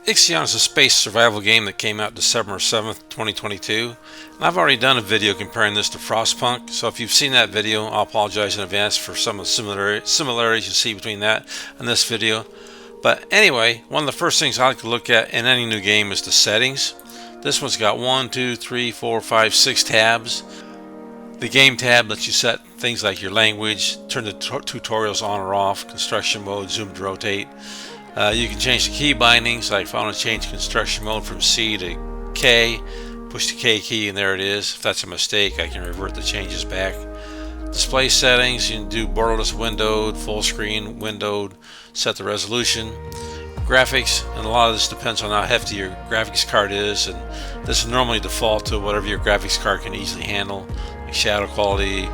Ixion is a space survival game that came out December 7th, 2022, and I've already done a video comparing this to Frostpunk, so if you've seen that video, I'll apologize in advance for some of the similarities you see between that and this video. But anyway, one of the first things I like to look at in any new game is the settings. This one's got 1, 2, 3, 4, 5, 6 tabs. The game tab lets you set things like your language, turn the tutorials on or off, construction mode, zoom to rotate. You can change the key bindings, like if I want to change construction mode from C to K, push the K key and there it is. If that's a mistake, I can revert the changes back. Display settings, you can do borderless windowed, full screen windowed, set the resolution. Graphics, and a lot of this depends on how hefty your graphics card is, and this is normally default to whatever your graphics card can easily handle, like shadow quality,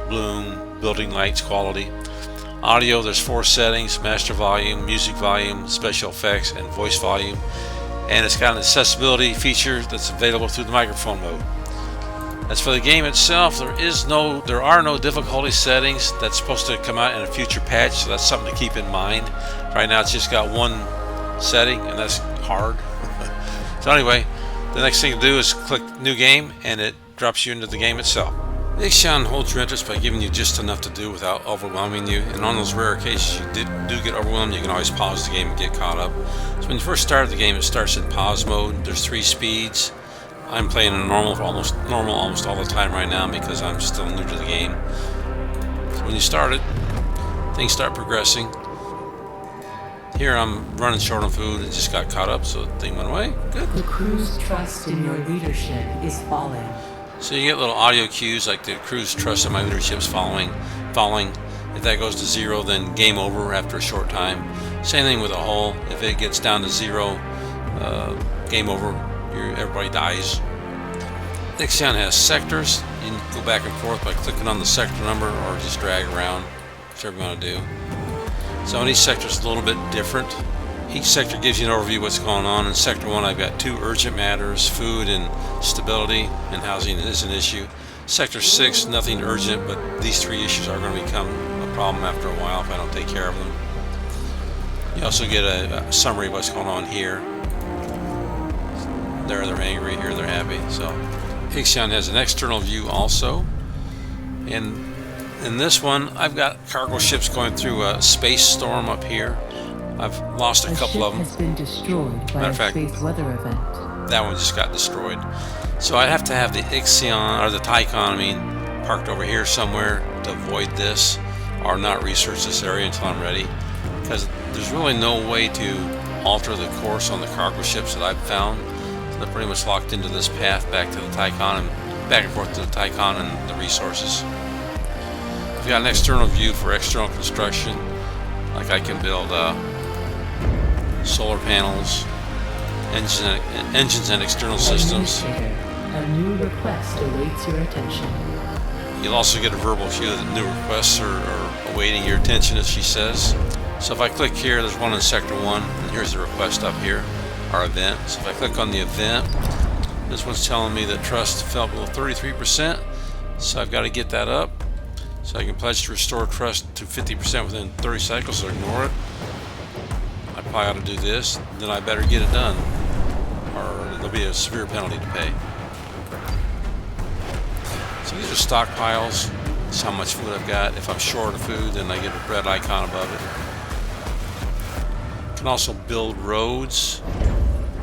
bloom, building lights quality. Audio, there's 4 settings: master volume, music volume, special effects, and voice volume. And it's got an accessibility feature that's available through the microphone mode. As for the game itself, there are no difficulty settings. That's supposed to come out in a future patch, so that's something to keep in mind. Right now it's just got one setting, and that's hard. So anyway, the next thing to do is click new game, and it drops you into the game itself. Ixion holds your interest by giving you just enough to do without overwhelming you, and on those rare occasions you do get overwhelmed, you can always pause the game and get caught up. So when you first start the game, it starts in pause mode. There's 3 speeds. I'm playing in normal almost all the time right now because I'm still new to the game. So when you start it, things start progressing. Here I'm running short on food and just got caught up, so the thing went away. Good. The crew's trust in your leadership is falling. So you get little audio cues like the crew's trust in my leadership's falling. If that goes to 0, then game over after a short time. Same thing with a hull. If it gets down to 0, game over. Everybody dies. Ixion has sectors. You can go back and forth by clicking on the sector number or just drag around, whichever you want to do. So each sector is a little bit different. Each sector gives you an overview of what's going on. In Sector 1, I've got 2 urgent matters: food and stability, and housing is an issue. Sector 6, nothing urgent, but these 3 issues are going to become a problem after a while if I don't take care of them. You also get a summary of what's going on here. There they're angry, here they're happy. So Ixion has an external view also. And in this one, I've got cargo ships going through a space storm up here. I've lost a couple of them. Has been destroyed by a space weather event. That one just got destroyed. So I have to have the Ixion, or the Tycon, parked over here somewhere to avoid this, or not research this area until I'm ready. Because there's really no way to alter the course on the cargo ships that I've found. So they're pretty much locked into this path back to the Tycon, and back and forth to the Tycon and the resources. I've got an external view for external construction. Like I can build solar panels, engines and external systems. A new request awaits your attention. You'll also get a verbal cue that new requests are awaiting your attention, as she says. So if I click here, there's one in Sector 1, and here's the request up here, our event. So if I click on the event, this one's telling me that trust fell below 33%, so I've got to get that up. So I can pledge to restore trust to 50% within 30 cycles, so ignore it. I probably ought to do this, then I better get it done, or there'll be a severe penalty to pay. So these are stockpiles. This is how much food I've got. If I'm short of food, then I get a red icon above it. I can also build roads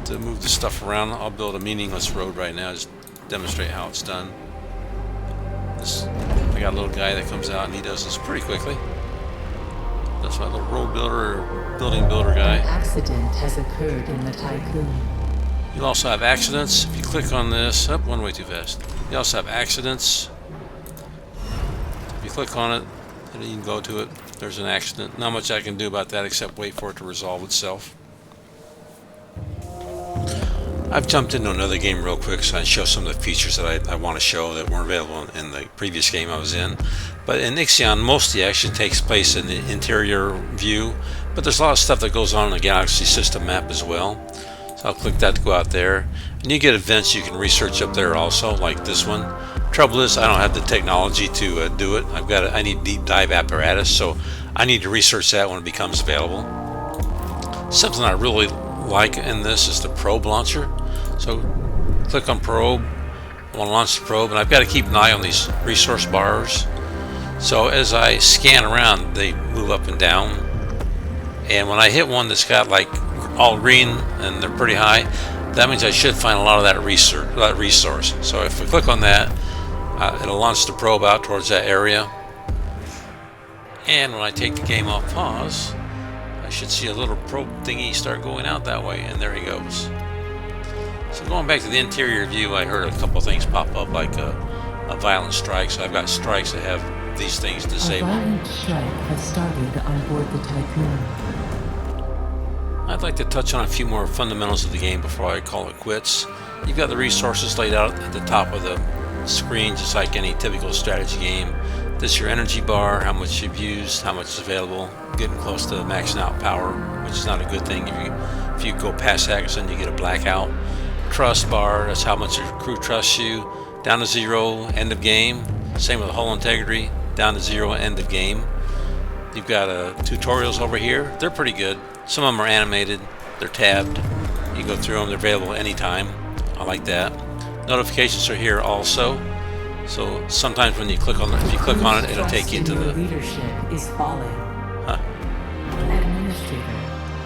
to move the stuff around. I'll build a meaningless road right now, just demonstrate how it's done. I got a little guy that comes out and he does this pretty quickly. That's my little road builder or building builder guy. An accident has occurred in the Tycoon. You'll also have accidents. If you click on this, one way too fast. You also have accidents. If you click on it, and you can go to it, there's an accident. Not much I can do about that except wait for it to resolve itself. I've jumped into another game real quick so I can show some of the features that I want to show that weren't available in the previous game I was in. But in Ixion, most of the action takes place in the interior view, but there's a lot of stuff that goes on in the Galaxy system map as well. So I'll click that to go out there. And you get events you can research up there also, like this one. Trouble is, I don't have the technology to do it. I need deep dive apparatus, so I need to research that when it becomes available. Something I really like in this is the probe launcher. So click on probe. I want to launch the probe, and I've got to keep an eye on these resource bars. So as I scan around, they move up and down. And when I hit one that's got like all green and they're pretty high, that means I should find a lot of that resource. So if we click on that, it'll launch the probe out towards that area. And when I take the game off pause, I should see a little probe thingy start going out that way, and there he goes. So going back to the interior view, I heard a couple things pop up, like a violent strike. So I've got strikes that have these things disabled. A violent strike has started on board the Tycoon. I'd like to touch on a few more fundamentals of the game before I call it quits. You've got the resources laid out at the top of the screen, just like any typical strategy game. This is your energy bar, how much you've used, how much is available. Getting close to maxing out power, which is not a good thing. If you go past that, then you get a blackout. Trust bar, that's how much your crew trusts you. Down to 0, end of game. Same with hull integrity, down to 0, end of game. You've got tutorials over here. They're pretty good. Some of them are animated. They're tabbed. You go through them. They're available anytime. I like that. Notifications are here also. So sometimes when you click on it, if you click on it, it'll take you to the leadership is falling. Huh. Administrator,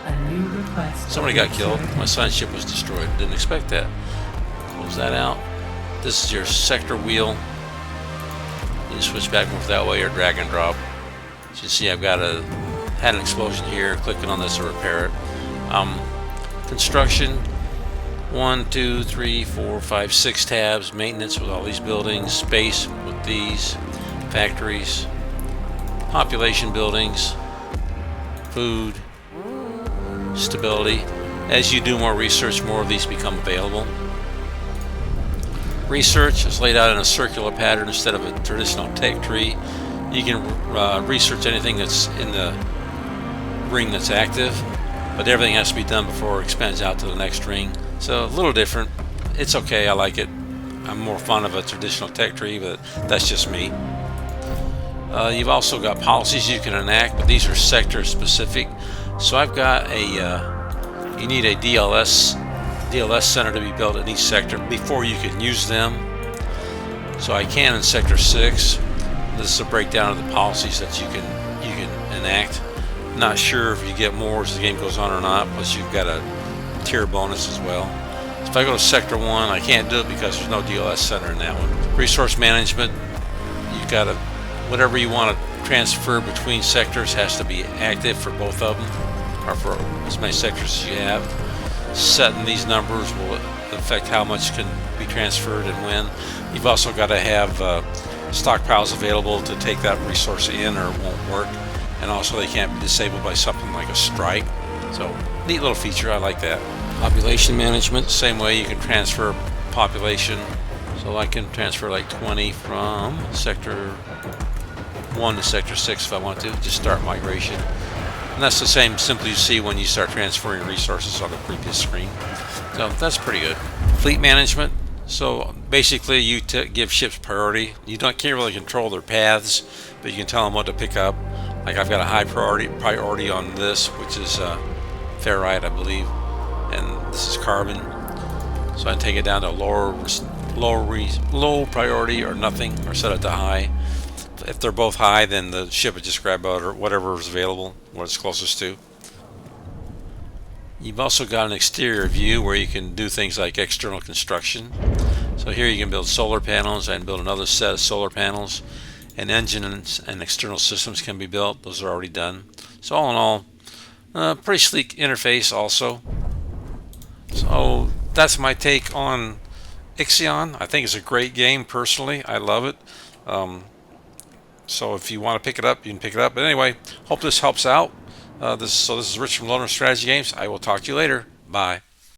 a new request. Somebody got killed. My son's ship was destroyed. Didn't expect that. Close that out. This is your sector wheel. You switch back and forth that way or drag and drop. As you see, I've got had an explosion here. Clicking on this to repair it. Construction. 1, 2, 3, 4, 5, 6 tabs. Maintenance with all these buildings. Space with these. Factories. Population buildings. Food. Stability. As you do more research, more of these become available. Research is laid out in a circular pattern instead of a traditional tech tree. You can research anything that's in the ring that's active, but everything has to be done before it expands out to the next ring. So a little different. It's okay, I like it. I'm more fond of a traditional tech tree, but that's just me. You've also got policies you can enact, but these are sector specific. So I've got you need a DLS center to be built in each sector before you can use them. So I can in sector 6. This is a breakdown of the policies that you can enact. Not sure if you get more as the game goes on or not, plus you've got a tier bonus as well. So if I go to sector 1, I can't do it because there's no DLS center in that one. Resource management, you've got to, whatever you want to transfer between sectors has to be active for both of them, or for as many sectors as you have. Setting these numbers will affect how much can be transferred and when. You've also got to have stockpiles available to take that resource in or it won't work. And also they can't be disabled by something like a strike. So neat little feature, I like that. Population management, same way you can transfer population. So I can transfer like 20 from sector 1 to sector 6 if I want to, just start migration. And that's the same simply you see when you start transferring resources on the previous screen. So that's pretty good. Fleet management. So basically you give ships priority. You can't really control their paths, but you can tell them what to pick up. Like I've got a high priority on this, which is ferrite, I believe. And this is carbon. So I take it down to low priority or nothing, or set it to high. If they're both high, then the ship would just grab out whatever is available, what it's closest to. You've also got an exterior view where you can do things like external construction. So here you can build solar panels and build another set of solar panels, and engines and external systems can be built. Those are already done. So all in all, pretty sleek interface also. So that's my take on Ixion. I think it's a great game personally. I love it. So if you want to pick it up, you can pick it up. But anyway, hope this helps out. This is Rich from Loner Strategy Games. I will talk to you later. Bye.